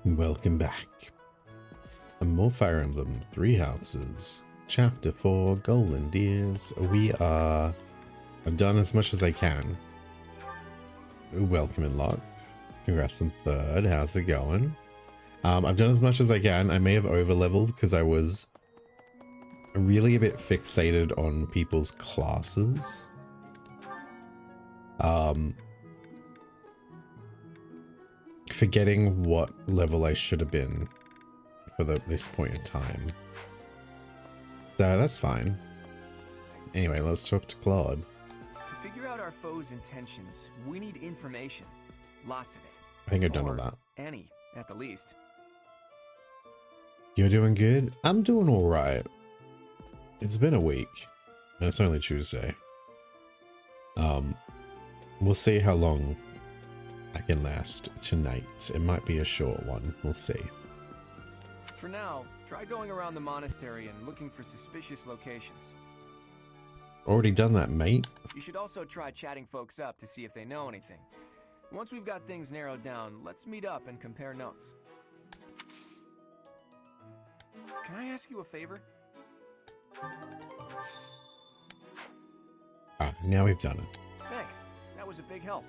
Welcome back. And more Fire Emblem 3 Houses. Chapter 4, Golden Deers. I've done as much as I can. Welcome in luck. Congrats on 3rd. How's it going? I've done as much as I can. I may have over-leveled because I was really a bit fixated on people's classes. Forgetting what level I should have been for this point in time. So that's fine. Anyway, let's talk to Claude. To figure out our foe's intentions, we need information. Lots of it. I think I've done all that. Any, at the least. You're doing good? I'm doing alright. It's been a week. And it's only Tuesday. We'll see how long I can last tonight. It might be a short one. We'll see. For now, try going around the monastery and looking for suspicious locations. Already done that, mate. You should also try chatting folks up to see if they know anything. Once we've got things narrowed down, let's meet up and compare notes. Can I ask you a favor? Now we've done it. Thanks. That was a big help.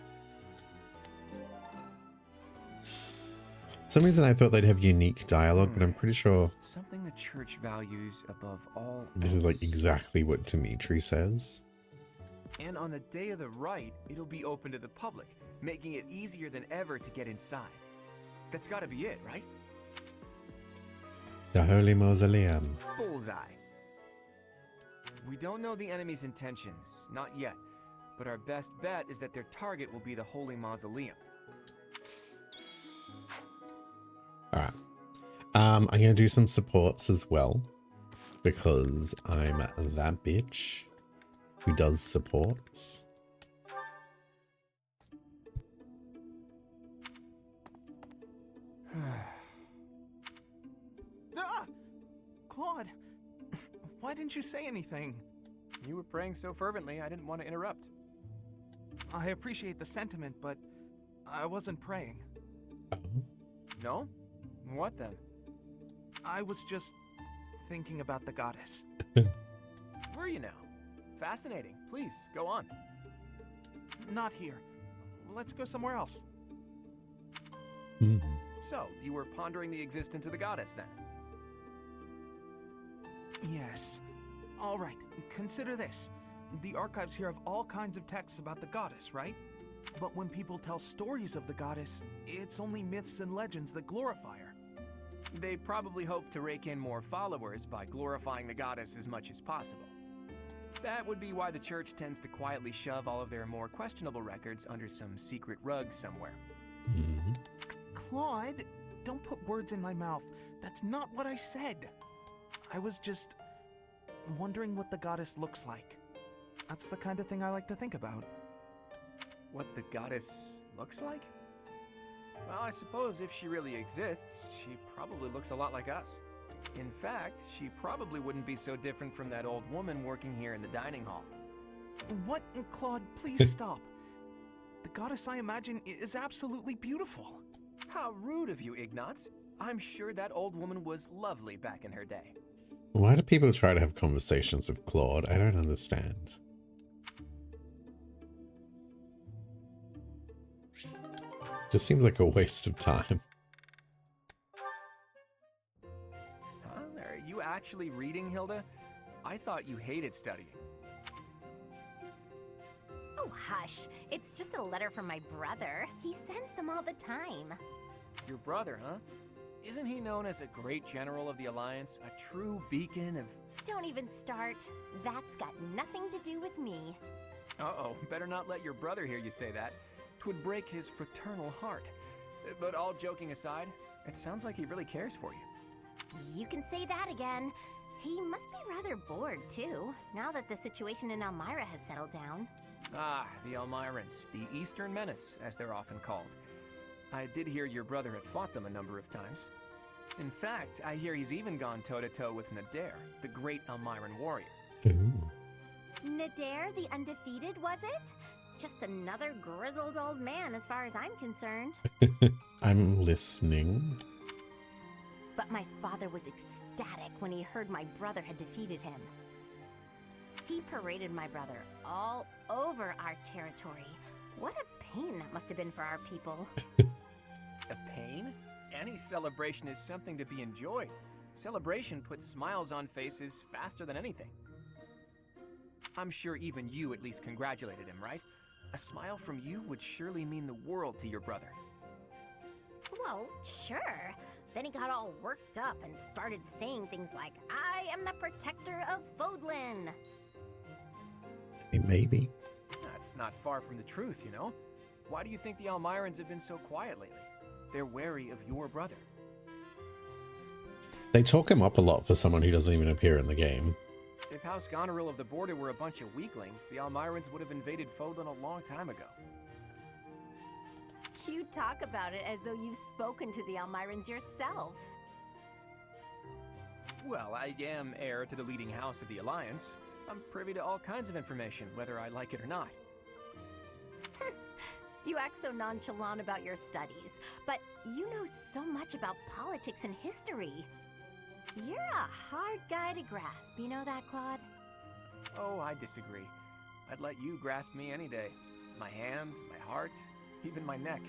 For some reason I thought they'd have unique dialogue, but I'm pretty sure something the church values above all this is like exactly what Dimitri says. And on the day of the rite, it'll be open to the public, making it easier than ever to get inside. That's gotta be it, right? The Holy Mausoleum. Bullseye. We don't know the enemy's intentions, not yet. But our best bet is that their target will be the Holy Mausoleum. Alright. I'm gonna do some supports as well. Because I'm that bitch who does supports. Claude, why didn't you say anything? You were praying so fervently, I didn't want to interrupt. I appreciate the sentiment, but I wasn't praying. No? What then? I was just thinking about the goddess. Were you now? Fascinating. Please, go on. Not here. Let's go somewhere else. So, you were pondering the existence of the goddess then? Yes. All right, consider this. The archives here have all kinds of texts about the goddess, right? But when people tell stories of the goddess, it's only myths and legends that glorify her. They probably hope to rake in more followers by glorifying the goddess as much as possible. That would be why the church tends to quietly shove all of their more questionable records under some secret rug somewhere. Claude, don't put words in my mouth. That's not what I said. I was just wondering what the goddess looks like. That's the kind of thing I like to think about. What the goddess looks like? Well, I suppose if she really exists, she probably looks a lot like us. In fact, she probably wouldn't be so different from that old woman working here in the dining hall. What? Claude, please stop. The goddess I imagine is absolutely beautiful. How rude of you, Ignatz. I'm sure that old woman was lovely back in her day. Why do people try to have conversations with Claude? I don't understand. Just seems like a waste of time. Huh? Are you actually reading, Hilda? I thought you hated studying. Oh, hush. It's just a letter from my brother. He sends them all the time. Your brother, huh? Isn't he known as a great general of the Alliance? A true beacon of... Don't even start. That's got nothing to do with me. Uh-oh, better not let your brother hear you say that. 'Twould break his fraternal heart. But all joking aside, it sounds like he really cares for you. You can say that again. He must be rather bored, too, now that the situation in Elmira has settled down. Ah, the Elmirans, the Eastern Menace, as they're often called. I did hear your brother had fought them a number of times. In fact, I hear he's even gone toe-to-toe with Nadir, the great Elmiran warrior. Ooh. Nadir the Undefeated, was it? Just another grizzled old man as far as I'm concerned. I'm listening. but my father was ecstatic when he heard my brother had defeated him. He paraded my brother all over our territory. What a pain that must have been for our people. A pain? Any celebration is something to be enjoyed. Celebration puts smiles on faces faster than anything. I'm sure even you at least congratulated him, right? A smile from you would surely mean the world to your brother. Well, sure. Then he got all worked up and started saying things like, I am the protector of Fodlan. Maybe. That's not far from the truth, you know? Why do you think the Almirans have been so quiet lately? They're wary of your brother. They talk him up a lot for someone who doesn't even appear in the game. If House Goneril of the Border were a bunch of weaklings, the Almirans would have invaded Fodlan a long time ago. You talk about it as though you've spoken to the Almirans yourself. Well, I am heir to the leading house of the Alliance. I'm privy to all kinds of information, whether I like it or not. You act so nonchalant about your studies, but you know so much about politics and history. You're a hard guy to grasp, you know that, Claude? Oh, I disagree. I'd let you grasp me any day. My hand, my heart, even my neck.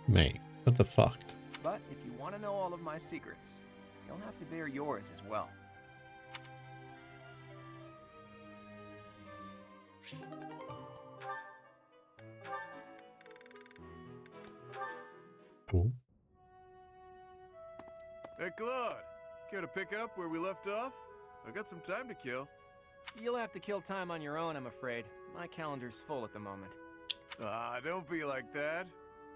Mate, what the fuck? But if you want to know all of my secrets, you'll have to bear yours as well. Cool. Hey, Claude. Care to pick up where we left off? I got some time to kill. You'll have to kill time on your own, I'm afraid. My calendar's full at the moment. Ah, don't be like that.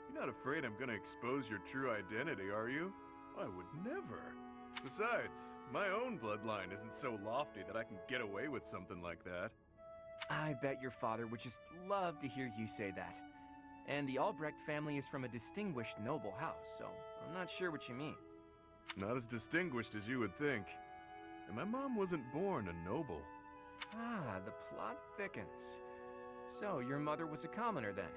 You're not afraid I'm gonna expose your true identity, are you? I would never. Besides, my own bloodline isn't so lofty that I can get away with something like that. I bet your father would just love to hear you say that. And the Albrecht family is from a distinguished noble house, so I'm not sure what you mean. Not as distinguished as you would think. And my mom wasn't born a noble. Ah, the plot thickens. So, your mother was a commoner then?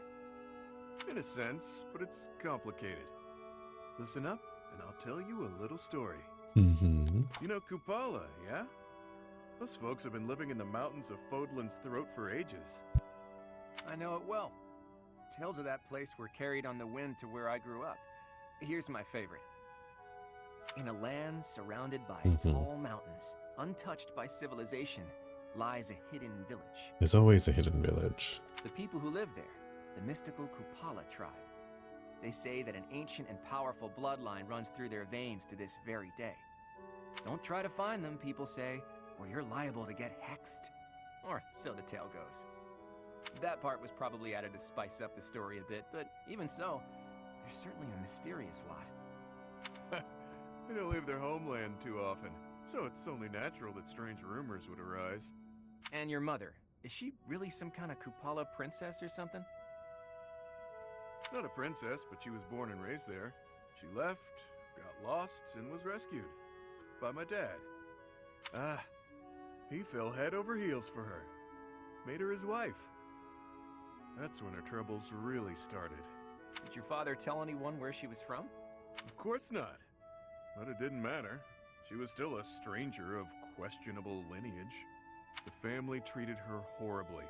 In a sense, but it's complicated. Listen up, and I'll tell you a little story. Mm-hmm. You know Kupala, yeah? Those folks have been living in the mountains of Fodlan's throat for ages. I know it well. Tales of that place were carried on the wind to where I grew up. Here's my favorite. In a land surrounded by tall mountains, untouched by civilization, lies a hidden village. There's always a hidden village. The people who live there, the mystical Kupala tribe. They say that an ancient and powerful bloodline runs through their veins to this very day. Don't try to find them, people say, or you're liable to get hexed. Or so the tale goes. That part was probably added to spice up the story a bit, but even so, there's certainly a mysterious lot. They don't leave their homeland too often, so it's only natural that strange rumors would arise. And your mother, is she really some kind of Kupala princess or something? Not a princess, but she was born and raised there. She left, got lost, and was rescued. By my dad. Ah, he fell head over heels for her. Made her his wife. That's when her troubles really started. Did your father tell anyone where she was from? Of course not. But it didn't matter. She was still a stranger of questionable lineage. The family treated her horribly.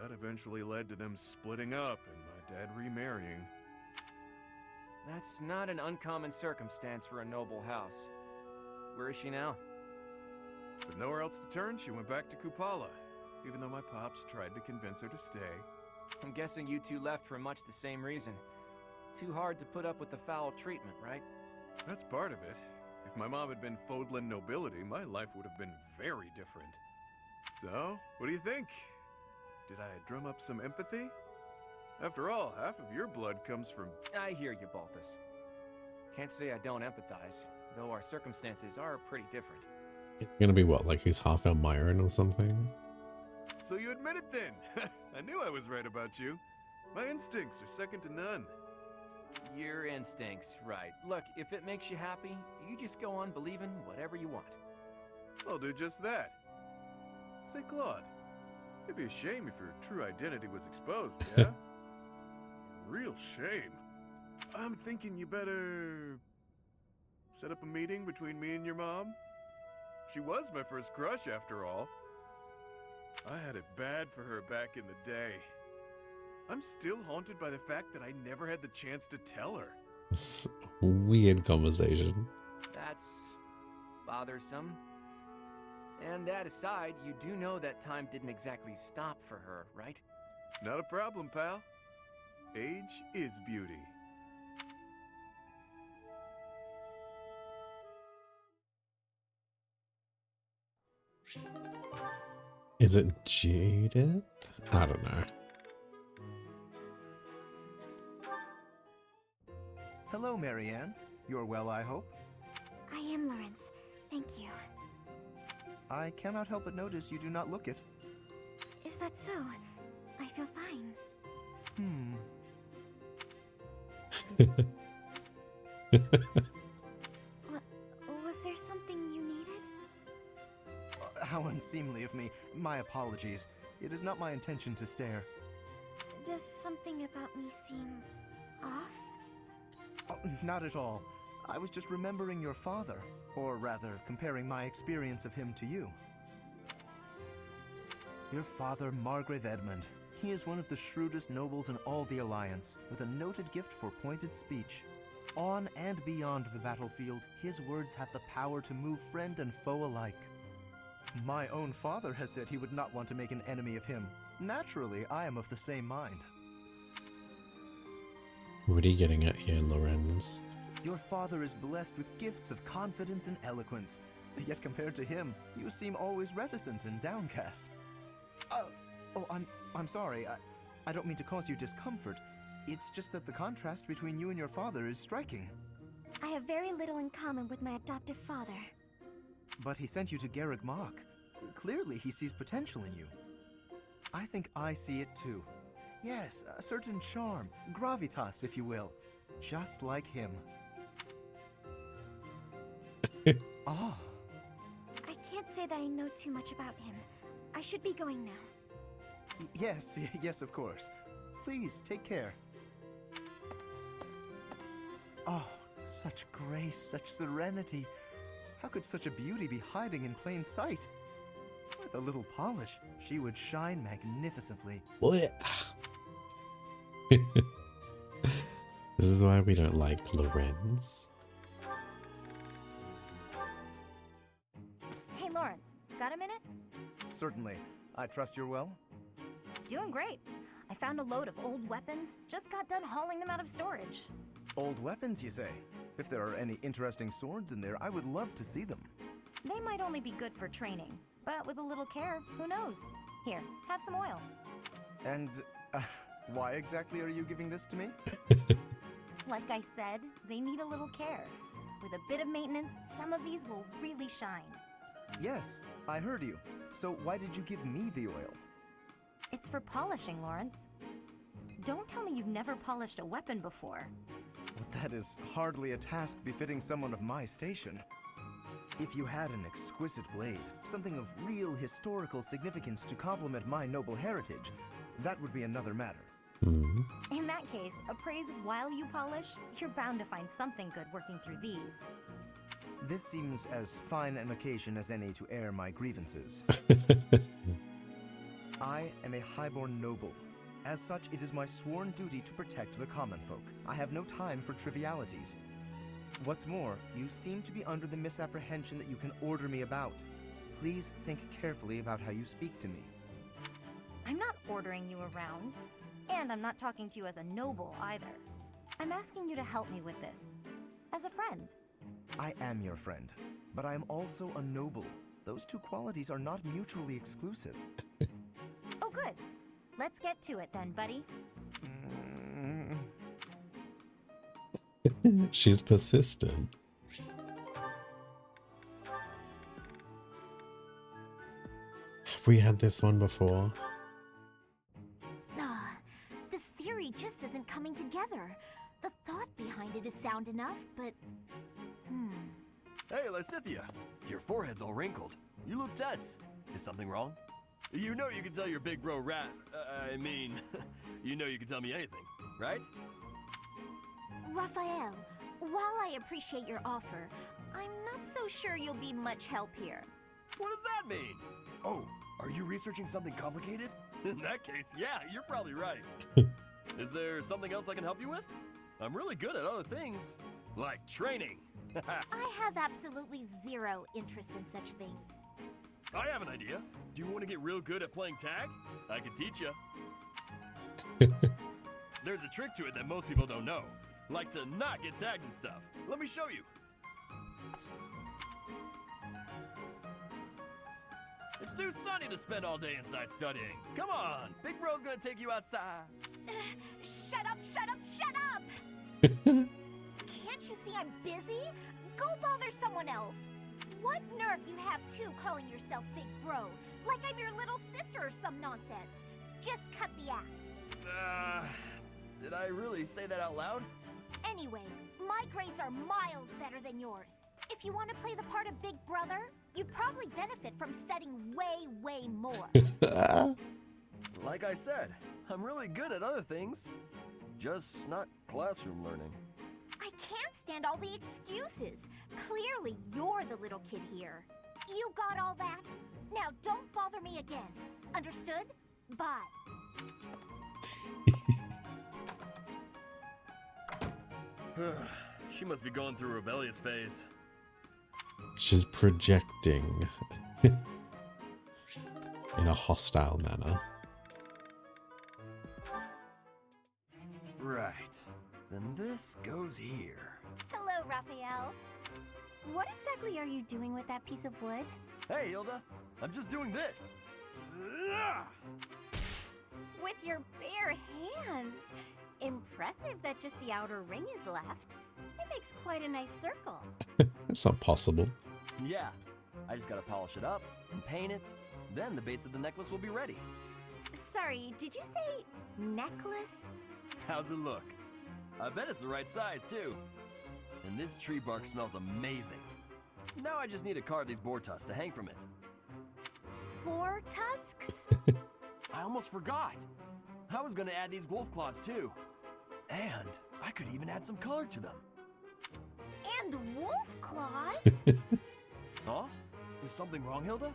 That eventually led to them splitting up and my dad remarrying. That's not an uncommon circumstance for a noble house. Where is she now? With nowhere else to turn, she went back to Kupala, even though my pops tried to convince her to stay. I'm guessing you two left for much the same reason. Too hard to put up with the foul treatment, right? That's part of it. If my mom had been Fodlan nobility, my life would have been very different. So, what do you think? Did I drum up some empathy? After all, half of your blood comes from... I hear you, Balthus. Can't say I don't empathize, though our circumstances are pretty different. It's gonna be what, like he's half Elmiran or something? So you admit it then! I knew I was right about you. My instincts are second to none. Your instincts, right. Look, if it makes you happy, you just go on believing whatever you want. I'll do just that. Say, Claude, it'd be a shame if your true identity was exposed, yeah? Real shame. I'm thinking you better... Set up a meeting between me and your mom? She was my first crush, after all. I had it bad for her back in the day. I'm still haunted by the fact that I never had the chance to tell her. This weird conversation. That's bothersome. And that aside, you do know that time didn't exactly stop for her, right? Not a problem, pal. Age is beauty. Is it Judith? I don't know. Hello, Marianne. You're well, I hope? I am, Lawrence. Thank you. I cannot help but notice you do not look it. Is that so? I feel fine. Was there something you needed? How unseemly of me. My apologies. It is not my intention to stare. Does something about me seem off? Oh, not at all. I was just remembering your father, or rather, comparing my experience of him to you. Your father, Margrave Edmund. He is one of the shrewdest nobles in all the Alliance, with a noted gift for pointed speech. On and beyond the battlefield, his words have the power to move friend and foe alike. My own father has said he would not want to make an enemy of him. Naturally, I am of the same mind. What are you getting at here, Lorenz? Your father is blessed with gifts of confidence and eloquence, yet compared to him, you seem always reticent and downcast. I'm sorry. I don't mean to cause you discomfort. It's just that the contrast between you and your father is striking. I have very little in common with my adoptive father. But he sent you to Garreg Mach. Clearly, he sees potential in you. I think I see it too. Yes, a certain charm, gravitas, if you will. Just like him. Ah. I can't say that I know too much about him. I should be going now. Yes, of course. Please, take care. Oh, such grace, such serenity. How could such a beauty be hiding in plain sight? With a little polish, she would shine magnificently. What? This is why we don't like Lorenz. Hey, Lawrence, got a minute? Certainly. I trust you're well? Doing great. I found a load of old weapons, just got done hauling them out of storage. Old weapons, you say? If there are any interesting swords in there, I would love to see them. They might only be good for training, but with a little care, who knows? Here, have some oil. And why exactly are you giving this to me? Like I said, they need a little care. With a bit of maintenance, some of these will really shine. Yes, I heard you. So why did you give me the oil? It's for polishing, Lawrence. Don't tell me you've never polished a weapon before. Well, that is hardly a task befitting someone of my station. If you had an exquisite blade, something of real historical significance to complement my noble heritage, that would be another matter. In that case, appraise while you polish, you're bound to find something good working through these. This seems as fine an occasion as any to air my grievances. I am a highborn noble. As such, it is my sworn duty to protect the common folk. I have no time for trivialities. What's more, you seem to be under the misapprehension that you can order me about. Please think carefully about how you speak to me. I'm not ordering you around, and I'm not talking to you as a noble either. I'm asking you to help me with this, as a friend. I am your friend, but I am also a noble. Those two qualities are not mutually exclusive. Oh, good. Let's get to it then, buddy. She's persistent. Have we had this one before? This theory just isn't coming together. The thought behind it is sound enough, but... Hey, Lysithea! Your forehead's all wrinkled. You look tense. Is something wrong? You know you can tell your big bro rat... you know you can tell me anything, right? Raphael, While I appreciate your offer, I'm not so sure you'll be much help here. What does that mean? Oh, are you researching something complicated? In that case, yeah, you're probably right. Is there something else I can help you with? I'm really good at other things, like training. I have absolutely zero interest in such things. I have an idea. Do you want to get real good at playing tag? I can teach you. There's a trick to it that most people don't know, like to not get tagged and stuff. Let me show you. It's too sunny to spend all day inside studying. Come on, Big Bro's gonna take you outside. Shut up, shut up, shut up! Can't you see I'm busy? Go bother someone else. What nerve you have too calling yourself Big Bro, like I'm your little sister or some nonsense. Just cut the act. Did I really say that out loud? Anyway, my grades are miles better than yours. If you want to play the part of Big Brother, you'd probably benefit from studying way, way more. Like I said, I'm really good at other things. Just not classroom learning. I can't stand all the excuses. Clearly, you're the little kid here. You got all that? Now don't bother me again. Understood? Bye. She must be going through a rebellious phase. She's projecting in a hostile manner. Right. Then this goes here. Hello, Raphael. What exactly are you doing with that piece of wood? Hey, Hilda. I'm just doing this. With your bare hands. Impressive that just the outer ring is left. It makes quite a nice circle. That's not possible. Yeah. I just gotta polish it up and paint it. Then the base of the necklace will be ready. Sorry, did you say necklace? How's it look? I bet it's the right size, too. And this tree bark smells amazing. Now I just need to carve these boar tusks to hang from it. Boar tusks? I almost forgot. I was gonna add these wolf claws, too. And I could even add some color to them. And wolf claws? Huh? Is something wrong, Hilda?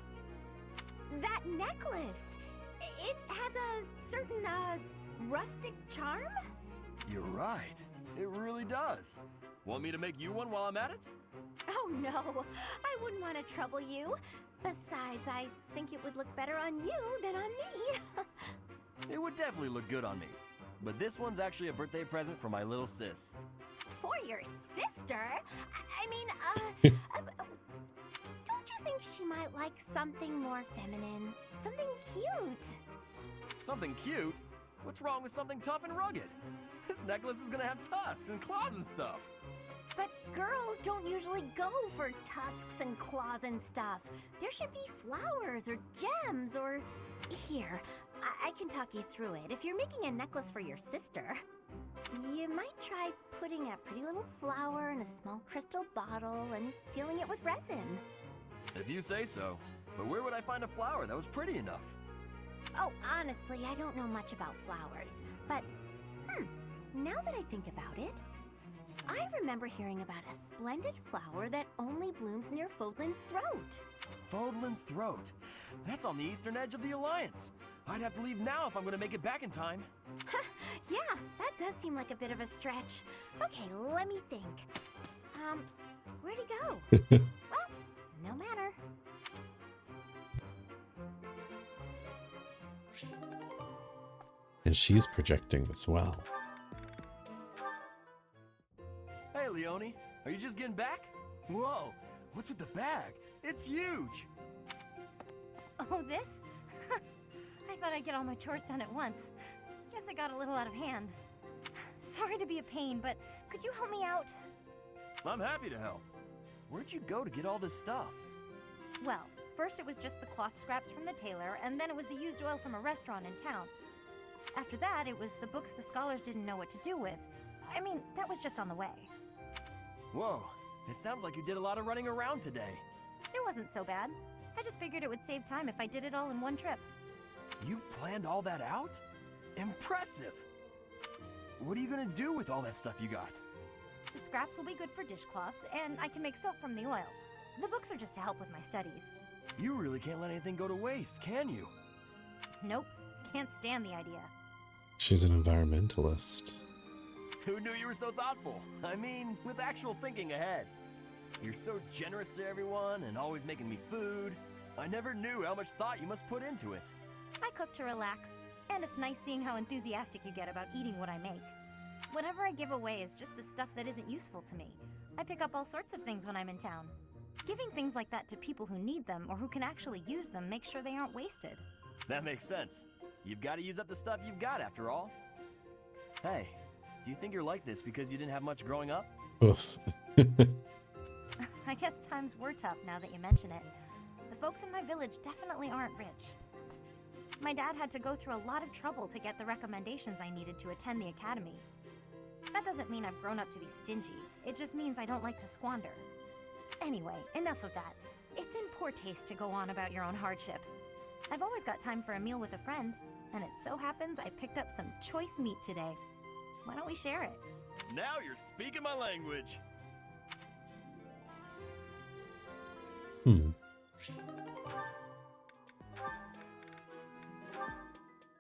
That necklace. It has a certain, rustic charm? You're right. It really does. Want me to make you one while I'm at it? Oh no, I wouldn't want to trouble you. Besides, I think it would look better on you than on me. It would definitely look good on me. But this one's actually a birthday present for my little sis. For your sister? Don't you think she might like something more feminine? Something cute? Something cute? What's wrong with something tough and rugged? This necklace is gonna have tusks and claws and stuff. But girls don't usually go for tusks and claws and stuff. There should be flowers or gems or... Here, I can talk you through it. If you're making a necklace for your sister, you might try putting a pretty little flower in a small crystal bottle and sealing it with resin. If you say so. But where would I find a flower that was pretty enough? Oh, honestly, I don't know much about flowers. But, now that I think about it, I remember hearing about a splendid flower that only blooms near Fodlan's throat. Fodlan's throat? That's on the eastern edge of the Alliance. I'd have to leave now if I'm gonna make it back in time. Yeah, that does seem like a bit of a stretch. Okay, let me think. Where'd he go? Well, no matter. And she's projecting as well. Hey, Leone. Are you just getting back? Whoa, what's with the bag? It's huge! Oh, this? I thought I'd get all my chores done at once. Guess it got a little out of hand. Sorry to be a pain, but could you help me out? I'm happy to help. Where'd you go to get all this stuff? Well, first it was just the cloth scraps from the tailor, and then it was the used oil from a restaurant in town. After that, it was the books the scholars didn't know what to do with. I mean, that was just on the way. Whoa, it sounds like you did a lot of running around today. It wasn't so bad. I just figured it would save time if I did it all in one trip. You planned all that out? Impressive! What are you gonna do with all that stuff you got? The scraps will be good for dishcloths, and I can make soap from the oil. The books are just to help with my studies. You really can't let anything go to waste, can you? Nope, can't stand the idea. She's an environmentalist. Who knew you were so thoughtful? I mean, with actual thinking ahead. You're so generous to everyone and always making me food. I never knew how much thought you must put into it. I cook to relax, and it's nice seeing how enthusiastic you get about eating what I make. Whatever I give away is just the stuff that isn't useful to me. I pick up all sorts of things when I'm in town. Giving things like that to people who need them or who can actually use them makes sure they aren't wasted. That makes sense. You've got to use up the stuff you've got after all. Hey, do you think you're like this because you didn't have much growing up? Oof. I guess times were tough now that you mention it. The folks in my village definitely aren't rich. My dad had to go through a lot of trouble to get the recommendations I needed to attend the academy. That doesn't mean I've grown up to be stingy. It just means I don't like to squander. Anyway, enough of that. It's in poor taste to go on about your own hardships. I've always got time for a meal with a friend, and it so happens I picked up some choice meat today. Why don't we share it? Now you're speaking my language.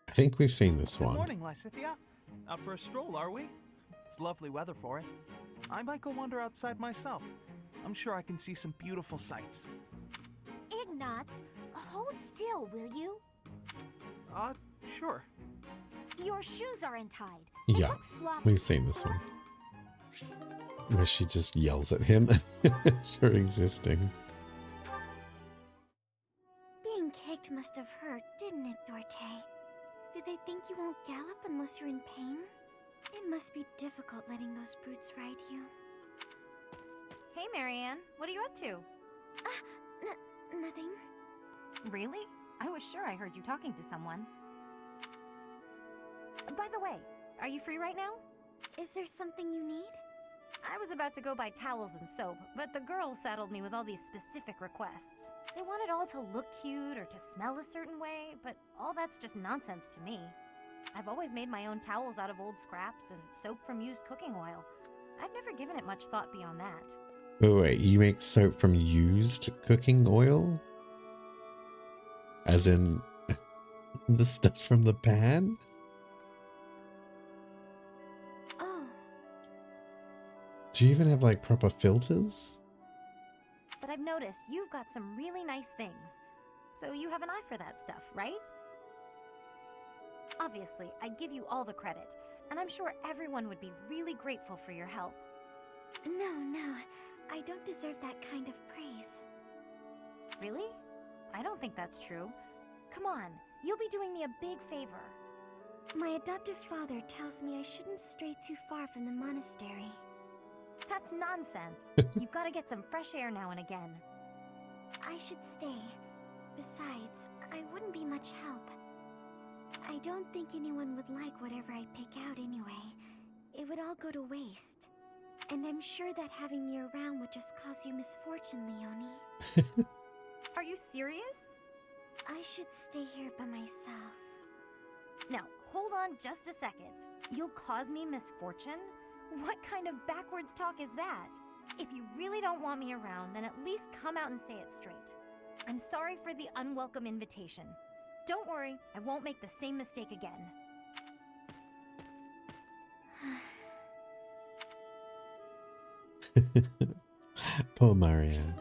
I think we've seen this Good one. morning, Lysithea. Out for a stroll, are we? It's lovely weather for it. I might go wander outside myself. I'm sure I can see some beautiful sights. Ignatz, hold still, will you? Sure. Your shoes are untied. Yeah, we've seen this one. Where she just yells at him for existing. Being kicked must have hurt, didn't it, Dorte? Did they think you won't gallop unless you're in pain? It must be difficult letting those brutes ride you. Hey, Marianne, what are you up to? Nothing. Really? I was sure I heard you talking to someone. By the way, are you free right now? Is there something you need? I was about to go buy towels and soap, but the girls saddled me with all these specific requests. They want it all to look cute or to smell a certain way, but all that's just nonsense to me. I've always made my own towels out of old scraps and soap from used cooking oil. I've never given it much thought beyond that. Wait, you make soap from used cooking oil? As in the stuff from the pan? Oh. Do you even have like proper filters? But I've noticed you've got some really nice things. So you have an eye for that stuff, right? Obviously, I give you all the credit, and I'm sure everyone would be really grateful for your help. No, I don't deserve that kind of praise. Really? I don't think that's true. Come on, you'll be doing me a big favor. My adoptive father tells me I shouldn't stray too far from the monastery. That's nonsense. You've got to get some fresh air now and again. I should stay. Besides, I wouldn't be much help. I don't think anyone would like whatever I pick out anyway. It would all go to waste. And I'm sure that having me around would just cause you misfortune, Leonie. Are you serious? I should stay here by myself. Now, hold on just a second. You'll cause me misfortune? What kind of backwards talk is that? If you really don't want me around, then at least come out and say it straight. I'm sorry for the unwelcome invitation. Don't worry, I won't make the same mistake again. Poor Marianne.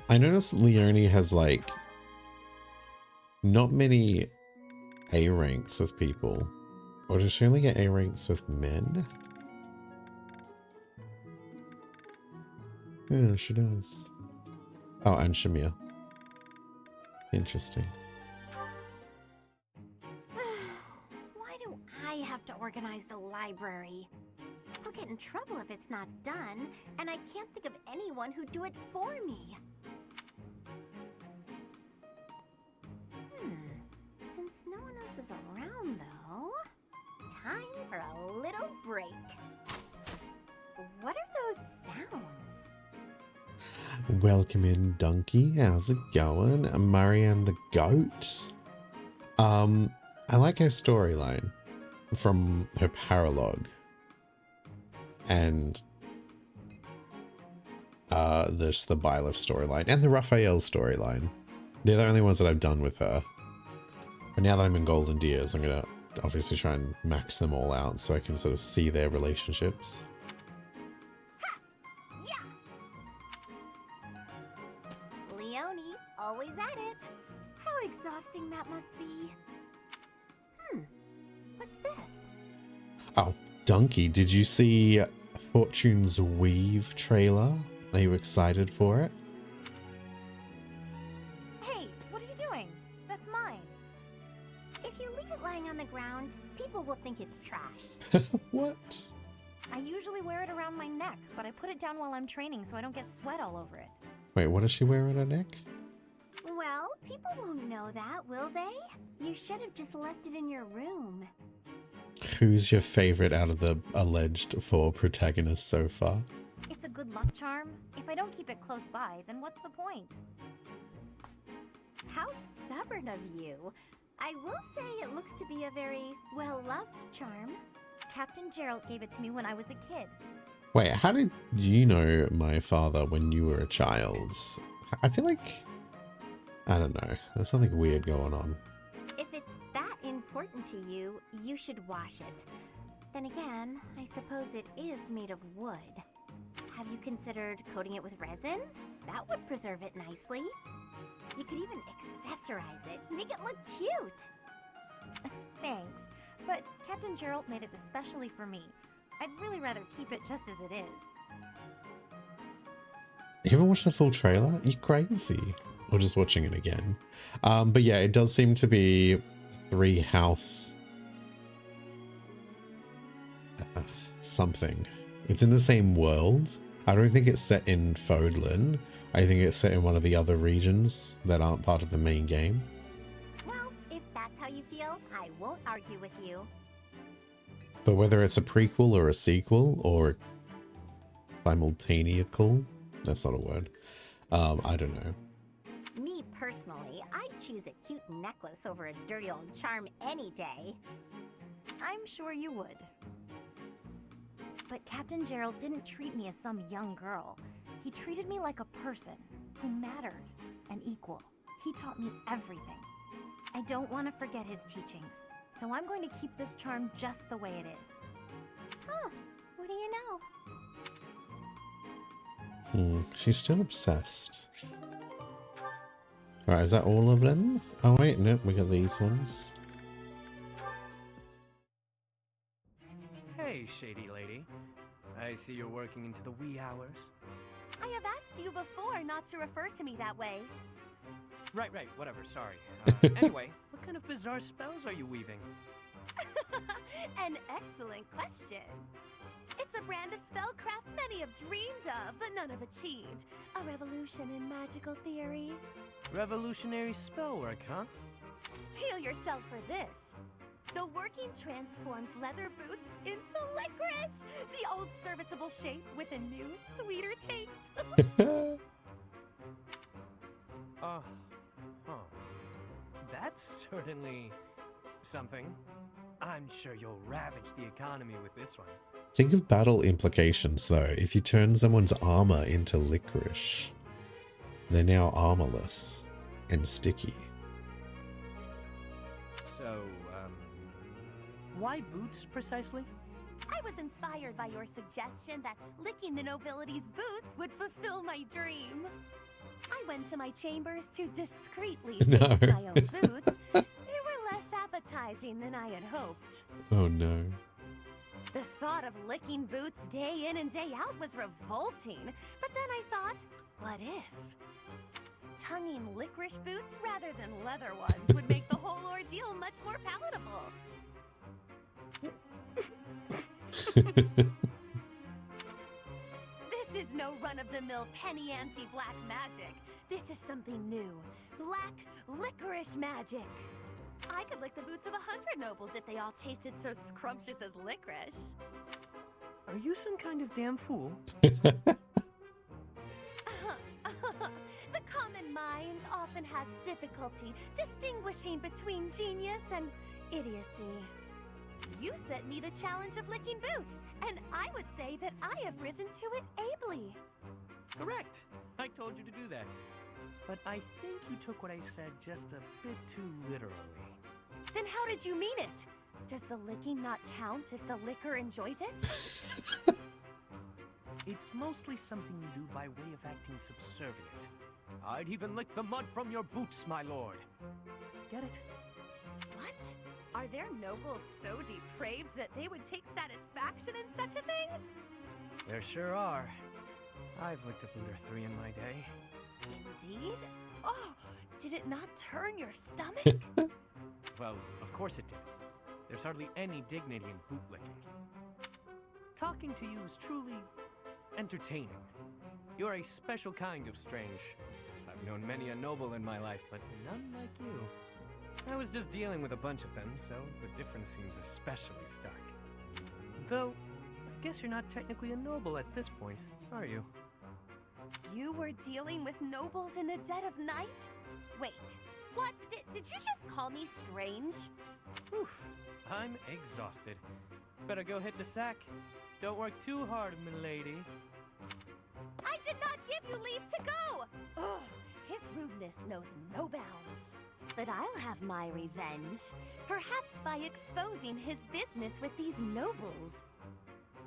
I noticed Leonie has like not many A ranks with people. Or does she only get A ranks with men? Yeah, she does. Oh, and Shamir. Interesting. Why do I have to organize the library? I'll get in trouble if it's not done, and I can't think of anyone who'd do it for me. Since no one else is around, though, time for a little break. What are those sounds? Welcome in, Donkey. How's it going? Marianne the goat. I like her storyline. from her paralogue and there's the Byleth storyline and the Raphael storyline. They're the only ones that I've done with her. But now that I'm in Golden Deers, I'm gonna obviously try and max them all out so I can sort of see their relationships. Ha! Yeah! Leone, always at it. How exhausting that must be. What's this? Oh, Donkey, did you see Fortune's Weave trailer? Are you excited for it? Hey, what are you doing? That's mine. If you leave it lying on the ground, people will think it's trash. What? I usually wear it around my neck, but I put it down while I'm training so I don't get sweat all over it. Wait, what does she wear on her neck? Well, people won't know that, will they? You should have just left it in your room. Who's your favorite out of the alleged 4 protagonists so far? It's a good luck charm. If I don't keep it close by, then what's the point? How stubborn of you. I will say it looks to be a very well-loved charm. Captain Gerald gave it to me when I was a kid. Wait, how did you know my father when you were a child? I feel like... I don't know. There's something weird going on. If it's that important to you, you should wash it. Then again, I suppose it is made of wood. Have you considered coating it with resin? That would preserve it nicely. You could even accessorize it, make it look cute. Thanks, but Captain Gerald made it especially for me. I'd really rather keep it just as it is. You haven't watched the full trailer? You crazy. Or just watching it again. But yeah, it does seem to be 3 house something. It's in the same world. I don't think it's set in Fodlan. I think it's set in one of the other regions that aren't part of the main game. Well, if that's how you feel, I won't argue with you. But whether it's a prequel or a sequel or simultaneous, that's not a word. I don't know. Me personally, I'd choose a cute necklace over a dirty old charm any day. I'm sure you would. But Captain Gerald didn't treat me as some young girl. He treated me like a person who mattered, an equal. He taught me everything. I don't want to forget his teachings, so I'm going to keep this charm just the way it is. Huh, what do you know? She's still obsessed. Alright, is that all of them? Oh wait, nope, we got these ones. Hey, shady lady. I see you're working into the wee hours. I have asked you before not to refer to me that way. Right, whatever, sorry. Anyway, what kind of bizarre spells are you weaving? An excellent question. It's a brand of spellcraft many have dreamed of, but none have achieved. A revolution in magical theory. Revolutionary spellwork, huh? Steel yourself for this. The working transforms leather boots into licorice, the old serviceable shape with a new, sweeter taste. Huh. That's certainly something. I'm sure you'll ravage the economy with this one. Think of battle implications though. If you turn someone's armor into licorice, they're now armorless and sticky. So, why boots precisely? I was inspired by your suggestion that licking the nobility's boots would fulfill my dream. I went to my chambers to discreetly taste my own boots. They were less appetizing than I had hoped. Oh no. The thought of licking boots day in and day out was revolting. But then I thought, what if? Tonguing licorice boots rather than leather ones would make the whole ordeal much more palatable. This is no run-of-the-mill penny ante black magic. This is something new. Black licorice magic. I could lick the boots of 100 nobles if they all tasted so scrumptious as licorice. Are you some kind of damn fool? The common mind often has difficulty distinguishing between genius and idiocy. You sent me the challenge of licking boots, and I would say that I have risen to it ably. Correct. I told you to do that. But I think you took what I said just a bit too literally. Then how did you mean it? Does the licking not count if the licker enjoys it? It's mostly something you do by way of acting subservient. I'd even lick the mud from your boots, my lord. Get it? What? Are there nobles so depraved that they would take satisfaction in such a thing? There sure are. I've licked a boot or three in my day. Indeed? Oh, did it not turn your stomach? Well, of course it did. There's hardly any dignity in bootlicking. Talking to you is truly entertaining. You're a special kind of strange. I've known many a noble in my life, but none like you. I was just dealing with a bunch of them, so the difference seems especially stark. Though, I guess you're not technically a noble at this point, are you? You were dealing with nobles in the dead of night? Wait, what? Did you just call me strange? Oof, I'm exhausted. Better go hit the sack. Don't work too hard, milady. I did not give you leave to go! Ugh, his rudeness knows no bounds. But I'll have my revenge, perhaps by exposing his business with these nobles.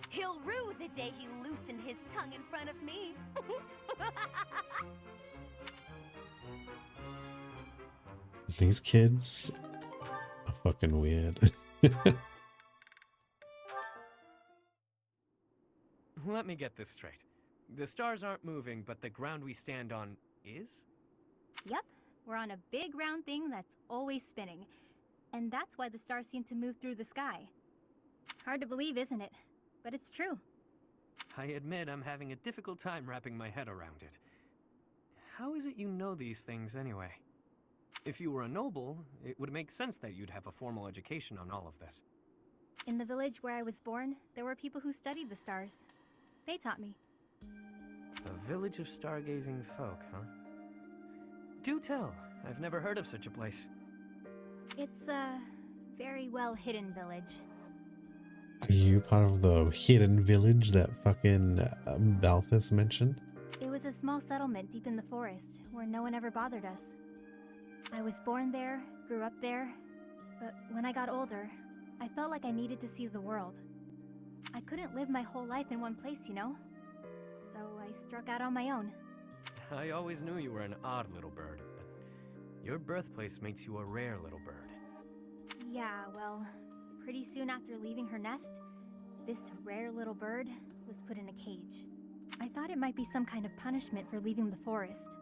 He'll rue the day he loosened his tongue in front of me. These kids are fucking weird. Let me get this straight. The stars aren't moving, but the ground we stand on is? Yep, we're on a big round thing that's always spinning. And that's why the stars seem to move through the sky. Hard to believe, isn't it? But it's true. I admit I'm having a difficult time wrapping my head around it. How is it you know these things anyway? If you were a noble, it would make sense that you'd have a formal education on all of this. In the village where I was born, there were people who studied the stars. They taught me. A village of stargazing folk, huh? Do tell. I've never heard of such a place. It's a very well hidden village. Are you part of the hidden village that fucking Balthus mentioned? It was a small settlement deep in the forest where no one ever bothered us. I was born there, grew up there, but when I got older, I felt like I needed to see the world. I couldn't live my whole life in one place, you know? So I struck out on my own. I always knew you were an odd little bird, but your birthplace makes you a rare little bird. Yeah, well, pretty soon after leaving her nest, this rare little bird was put in a cage. I thought it might be some kind of punishment for leaving the forest.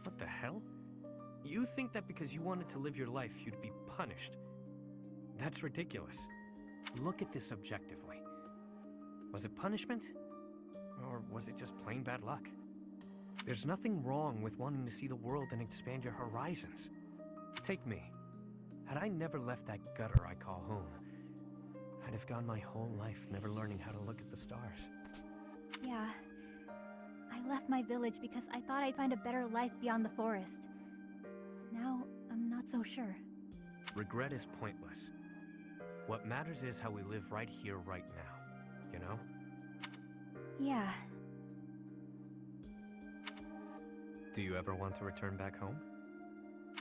What the hell? You think that because you wanted to live your life, you'd be punished? That's ridiculous. Look at this objectively. Was it punishment? Or was it just plain bad luck? There's nothing wrong with wanting to see the world and expand your horizons. Take me. Had I never left that gutter I call home, I'd have gone my whole life never learning how to look at the stars. Yeah. I left my village because I thought I'd find a better life beyond the forest. Now, I'm not so sure. Regret is pointless. What matters is how we live right here, right now. You know? Yeah. Do you ever want to return back home?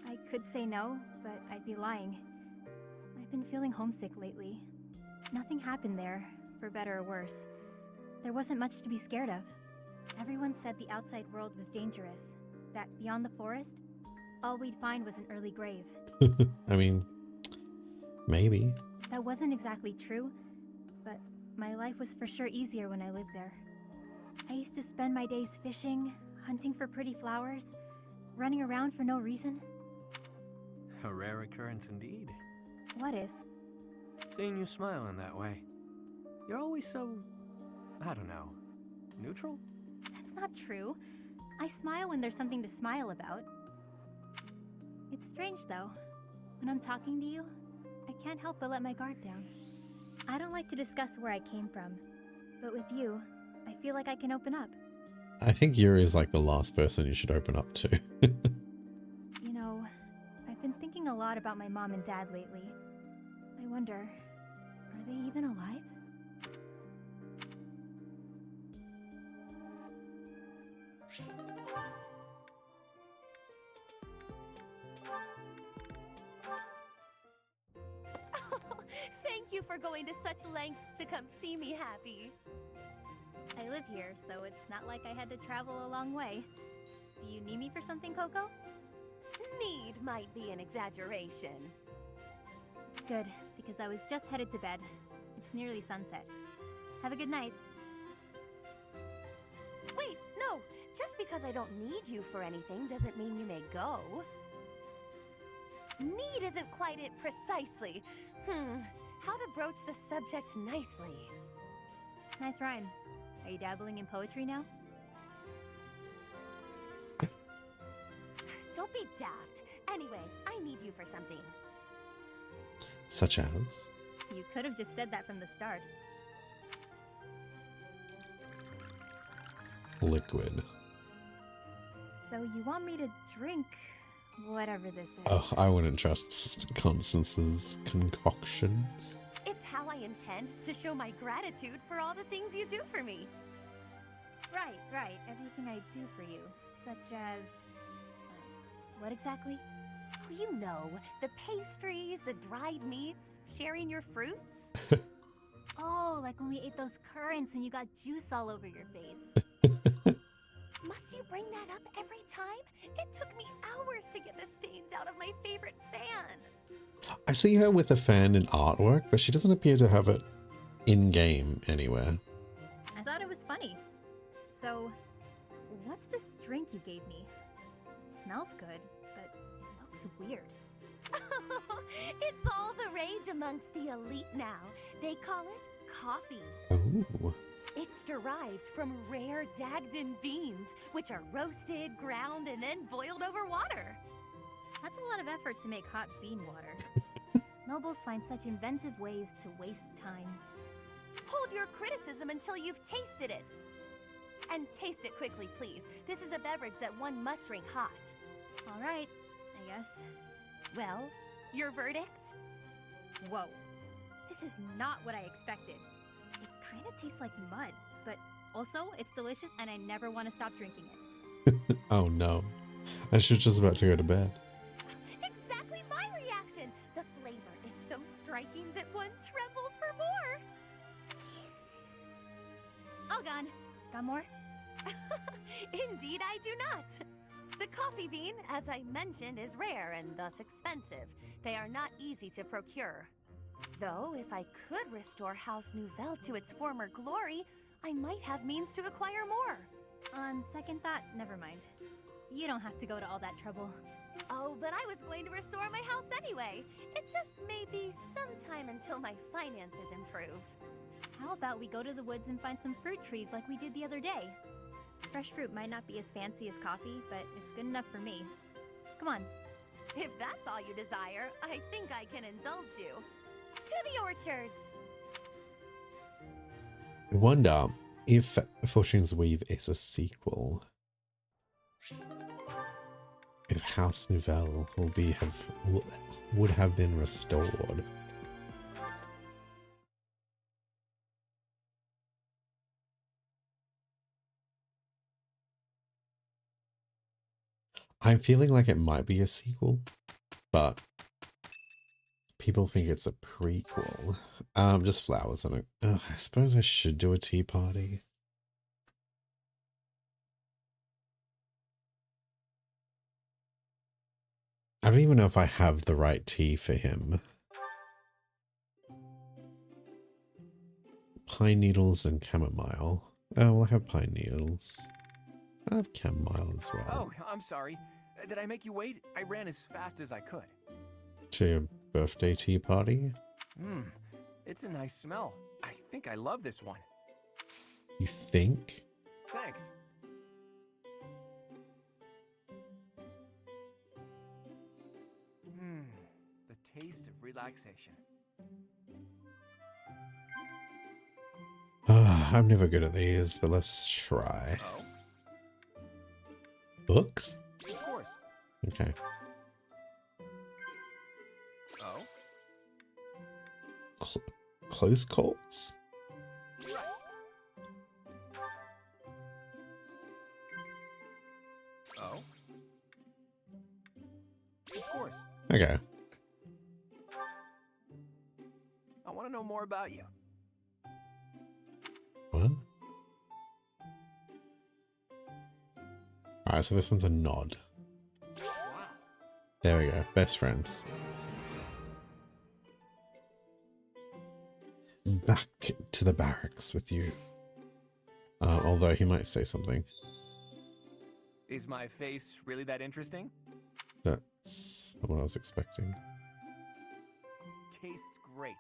I could say no, but I'd be lying. I've been feeling homesick lately. Nothing happened there, for better or worse. There wasn't much to be scared of. Everyone said the outside world was dangerous, that beyond the forest, all we'd find was an early grave. I mean, maybe. That wasn't exactly true, but my life was for sure easier when I lived there. I used to spend my days fishing, hunting for pretty flowers, running around for no reason. A rare occurrence indeed. What is? Seeing you smile in that way. You're always so, I don't know, neutral? That's not true. I smile when there's something to smile about. It's strange though. When I'm talking to you, I can't help but let my guard down. I don't like to discuss where I came from, but with you, I feel like I can open up. I think Yuri's like the last person you should open up to. You know, I've been thinking a lot about my mom and dad lately. I wonder, Are they even alive? Thank you for going to such lengths to come see me, Happy. I live here, so it's not like I had to travel a long way. Do you need me for something, Coco? Need might be an exaggeration. Good, because I was just headed to bed. It's nearly sunset. Have a good night. Wait, no. Just because I don't need you for anything doesn't mean you may go. Need isn't quite it precisely. How to broach the subject nicely? Nice rhyme. Are you dabbling in poetry now? Don't be daft. Anyway, I need you for something. Such as? You could have just said that from the start. Liquid. So you want me to drink whatever this is? Oh, I wouldn't trust Constance's concoctions. It's how I intend to show my gratitude for all the things you do for me. Right. Everything I do for you. Such as... what exactly? Oh, you know, the pastries, the dried meats, sharing your fruits. Oh, like when we ate those currants and you got juice all over your face. Must you bring that up every time? It took me hours to get the stains out of my favorite fan. I see her with a fan in artwork, but she doesn't appear to have it in-game anywhere. I thought it was funny. So, what's this drink you gave me? It smells good, but it looks weird. It's all the rage amongst the elite now. They call it coffee. Oh. It's derived from rare Dagdan beans, which are roasted, ground, and then boiled over water. That's a lot of effort to make hot bean water. Nobles find such inventive ways to waste time. Hold your criticism until you've tasted it. And taste it quickly, please. This is a beverage that one must drink hot. All right, I guess. Well, your verdict? Whoa. This is not what I expected. It kind of tastes like mud, but also it's delicious and I never want to stop drinking it. Oh no. I was just about to go to bed. Exactly my reaction! The flavor is so striking that one trembles for more! All gone. Got more? Indeed I do not! The coffee bean, as I mentioned, is rare and thus expensive. They are not easy to procure. Though, if I could restore House Nouvelle to its former glory, I might have means to acquire more. On second thought, never mind. You don't have to go to all that trouble. Oh, but I was going to restore my house anyway. It just may be some time until my finances improve. How about we go to the woods and find some fruit trees like we did the other day? Fresh fruit might not be as fancy as coffee, but it's good enough for me. Come on. If that's all you desire, I think I can indulge you. To the orchards! I wonder if Fortune's Weave is a sequel. If House Nouvelle would have been restored. I'm feeling like it might be a sequel, but people think it's a prequel. Just flowers on it. Ugh, I suppose I should do a tea party. I don't even know if I have the right tea for him. Pine needles and chamomile. Oh, well, I have pine needles. I have chamomile as well. Oh, I'm sorry. Did I make you wait? I ran as fast as I could. To your birthday tea party? It's a nice smell. I think I love this one. You think? Thanks. The taste of relaxation. I'm never good at these, but let's try. Oh? Books? Of course. Okay. Oh? close calls? Oh? Of course. Okay. I want to know more about you. What? Alright, so this one's a nod. There we go. Best friends. Back to the barracks with you. Although he might say something. Is my face really that interesting? That's not what I was expecting. Tastes great.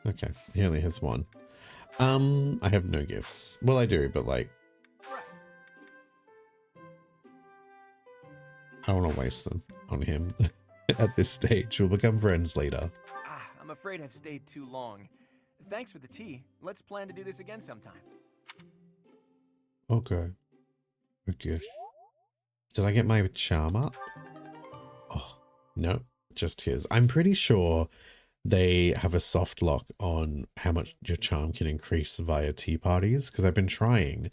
Okay, he only has one. I have no gifts. Well, I do, but like, I don't want to waste them on him at this stage. We'll become friends later. I'm afraid I've stayed too long. Thanks for the tea. Let's plan to do this again sometime. Okay. Okay. Did I get my charm up? Oh, no, just his. I'm pretty sure they have a soft lock on how much your charm can increase via tea parties, because I've been trying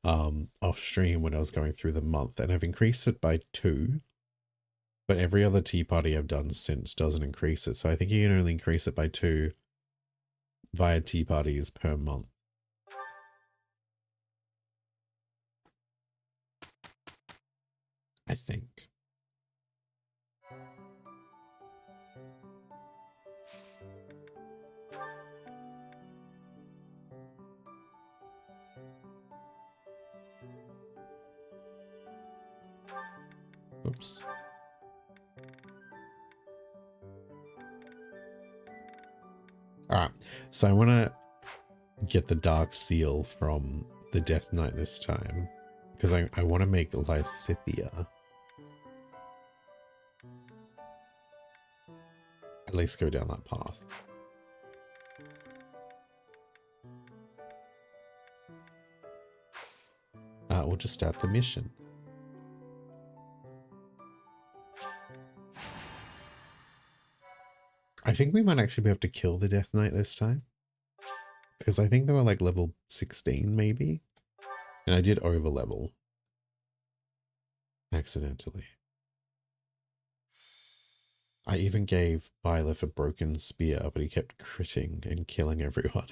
off stream when I was going through the month, and I've increased it by 2, but every other tea party I've done since doesn't increase it. So I think you can only increase it by 2 via tea parties per month. I think. Oops. Alright, so I want to get the Dark Seal from the Death Knight this time, because I want to make Lysithia. At least go down that path. We'll just start the mission. I think we might actually be able to kill the Death Knight this time, because I think they were like level 16 maybe, and I did over level accidentally. I even gave Byleth a broken spear, but he kept critting and killing everyone.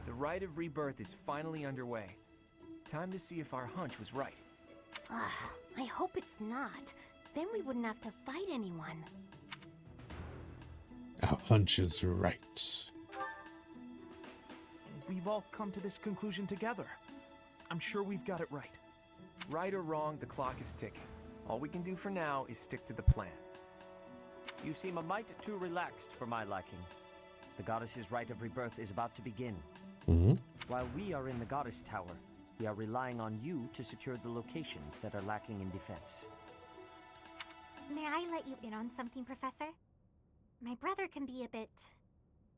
The rite of rebirth is finally underway. Time to see if our hunch was right. I hope it's not. Then we wouldn't have to fight anyone. Our hunch is right. We've all come to this conclusion together. I'm sure we've got it right. Right or wrong, the clock is ticking. All we can do for now is stick to the plan. You seem a mite too relaxed for my liking. The goddess's rite of rebirth is about to begin. While we are in the goddess tower, we are relying on you to secure the locations that are lacking in defense. May I let you in on something, Professor? My brother can be a bit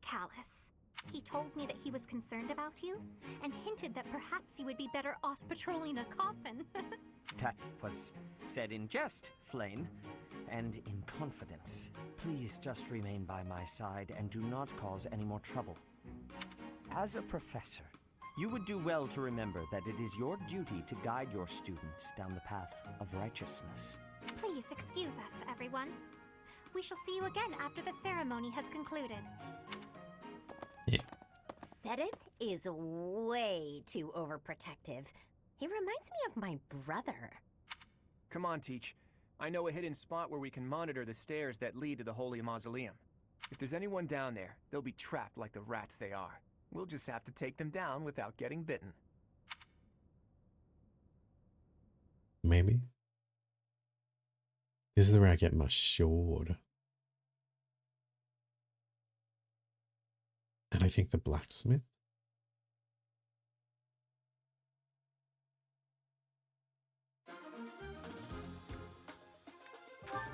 callous. He told me that he was concerned about you, and hinted that perhaps you would be better off patrolling a coffin. That was said in jest, Flame, and in confidence. Please just remain by my side and do not cause any more trouble. As a professor, you would do well to remember that it is your duty to guide your students down the path of righteousness. Please excuse us, everyone. We shall see you again after the ceremony has concluded. Yeah. Sedith is way too overprotective. He reminds me of my brother. Come on, Teach. I know a hidden spot where we can monitor the stairs that lead to the Holy Mausoleum. If there's anyone down there, they'll be trapped like the rats they are. We'll just have to take them down without getting bitten. Maybe. This is where I get my sword. And I think the blacksmith.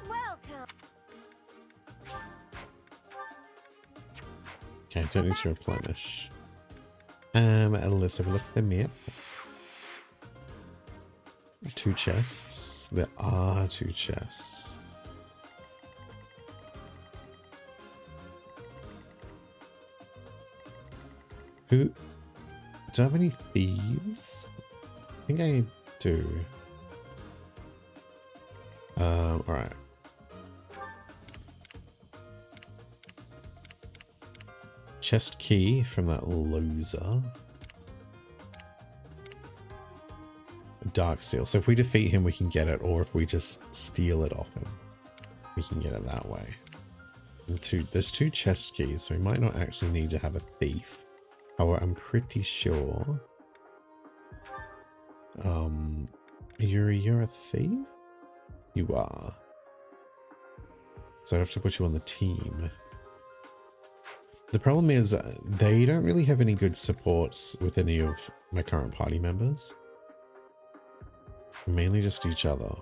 Welcome. Okay, I don't need to replenish. Let's have a look at the map. 2 chests. There are 2 chests. Who? Do I have any thieves? I think I do. Alright. Chest key from that loser. Dark seal. So if we defeat him, we can get it, or if we just steal it off him, we can get it that way. And there's 2 chest keys, so we might not actually need to have a thief. However, I'm pretty sure. You're a thief? You are. So I have to put you on the team. The problem is they don't really have any good supports with any of my current party members. Mainly just each other.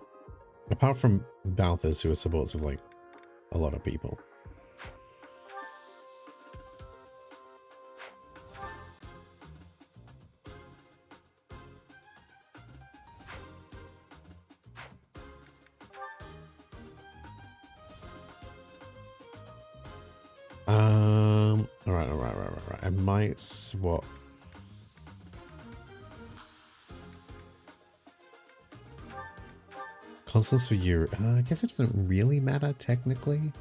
Apart from Balthus, who supports with like a lot of people. Alright. I might swap. Constants for you. I guess it doesn't really matter technically.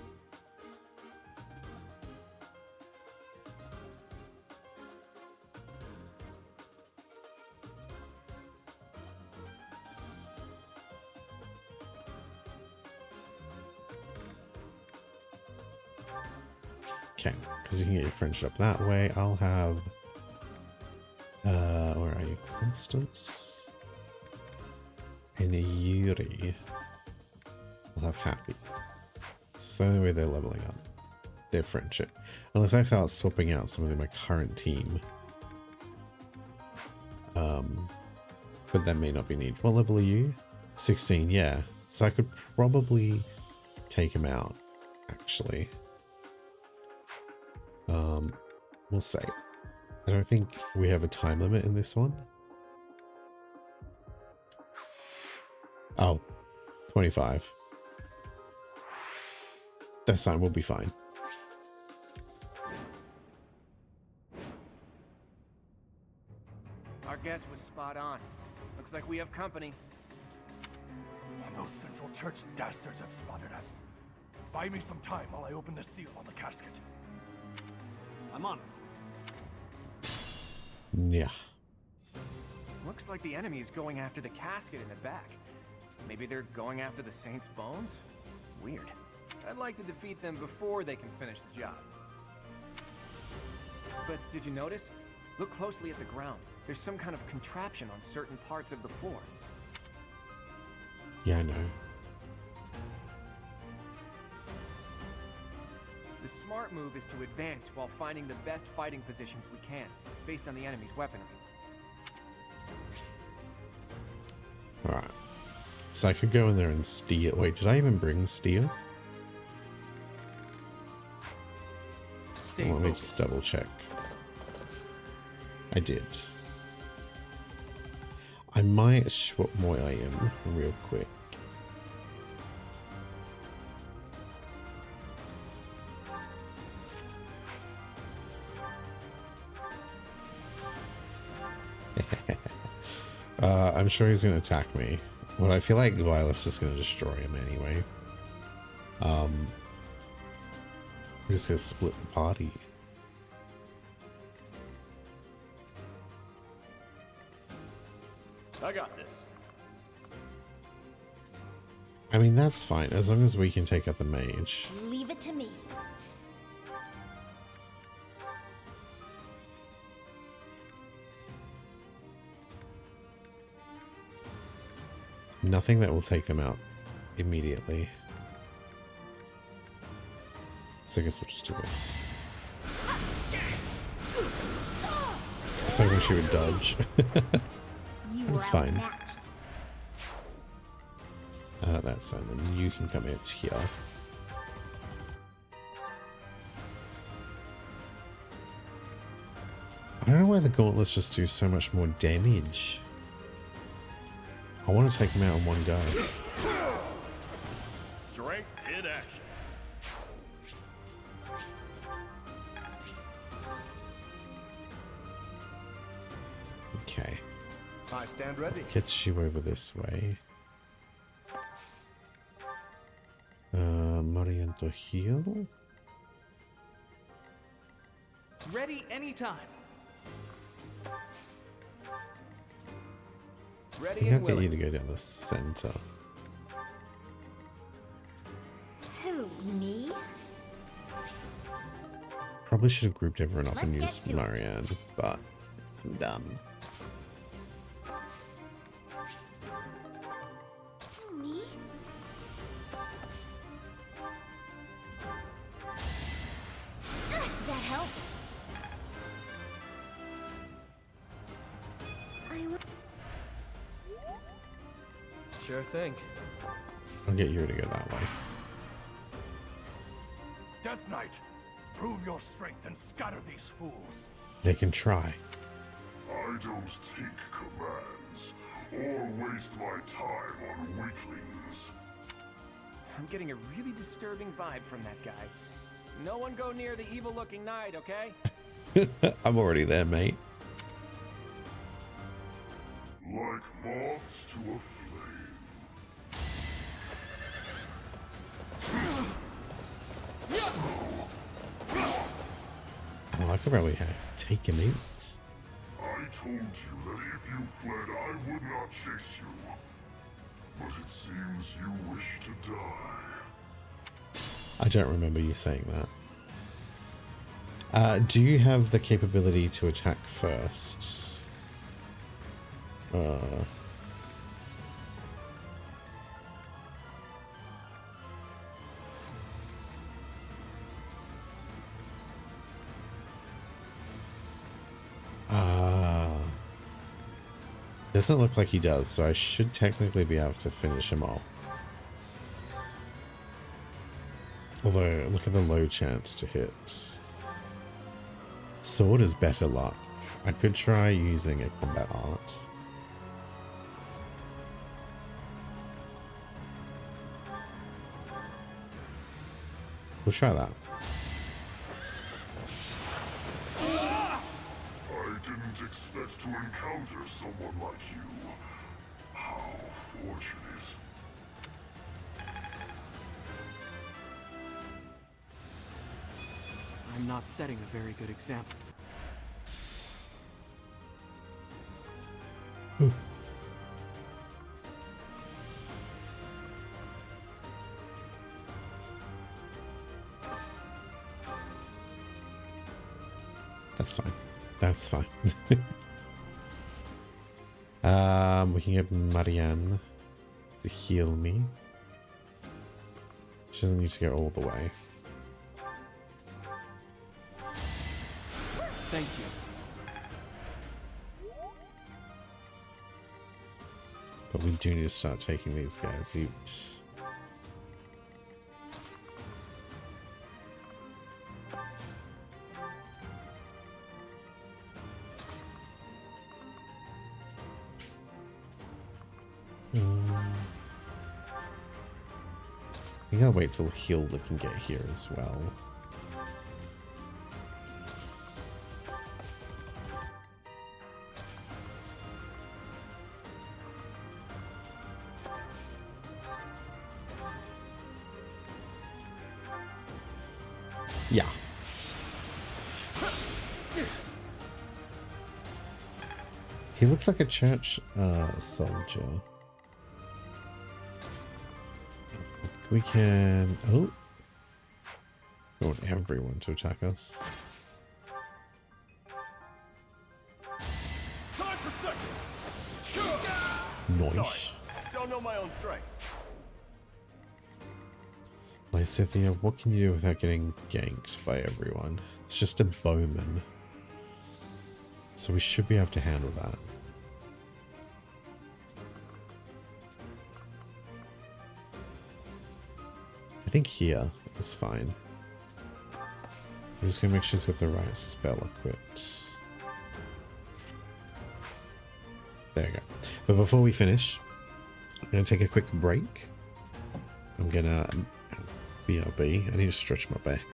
Okay, because you can get your friendship that way. I'll have where are you? Constance and a Yuri. I'll have Happy. It's the only way they're leveling up their friendship. Unless I start swapping out some of my current team. But that may not be needed. What level are you? 16, yeah. So I could probably take him out, actually. We'll say. I don't think we have a time limit in this one. Oh, 25. That's fine, we'll be fine. Our guess was spot on. Looks like we have company. Those Central Church dastards have spotted us. Buy me some time while I open the seal on the casket. I'm on it. Yeah. Looks like the enemy is going after the casket in the back. Maybe they're going after the Saint's bones? Weird. I'd like to defeat them before they can finish the job. But did you notice? Look closely at the ground. There's some kind of contraption on certain parts of the floor. Yeah, I know. The smart move is to advance while finding the best fighting positions we can, based on the enemy's weaponry. Alright. So I could go in there and steal. Wait, did I even bring steel? Let me just double check. I did. I might swap more IM real quick. I'm sure he's gonna attack me, but I feel like Violet's just gonna destroy him anyway. We're just gonna split the party. I got this. I mean, that's fine, as long as we can take out the mage. Leave it to me. Nothing that will take them out immediately. So I guess we'll just do this. So I wish she would dodge. It's fine. That's fine. Then you can come out here. I don't know why the gauntlets just do so much more damage. I want to take him out in one go. Strength in action. Okay. I stand ready. Get you over this way. Moriento heal. Ready anytime. I Ready think and I'll get you willing. to go down the center. Who, me? Probably should have grouped everyone up and Let's get used to it. Marianne, but I'm dumb. Me? That helps. Sure thing. I'll get you to go that way. Death Knight, prove your strength and scatter these fools. They can try. I don't take commands or waste my time on weaklings. I'm getting a really disturbing vibe from that guy. No one go near the evil-looking knight, okay? I'm already there, mate. Like moths to a flame. I like about we have taken it. I told you that if you fled, I would not chase you. But it seems you wish to die. I don't remember you saying that. Do you have the capability to attack first? Doesn't look like he does, so I should technically be able to finish him off. Although, look at the low chance to hit. Sword is better luck. I could try using a combat art. We'll try that. I didn't expect to encounter someone like you. How fortunate. I'm not setting a very good example. That's fine. That's fine. We can get Marianne to heal me. She doesn't need to go all the way. Thank you. But we do need to start taking these guys out. I think I'll wait till Hilda can get here as well. Yeah. He looks like a church soldier. We can... Oh. We want everyone to attack us. Time for seconds. Nice. Sorry, don't know my own strength. Lysithia, what can you do without getting ganked by everyone? It's just a bowman. So we should be able to handle that. I think here is fine. I'm just gonna make sure he's got the right spell equipped. There we go. But before we finish, I'm gonna take a quick break. I'm gonna BRB. I need to stretch my back.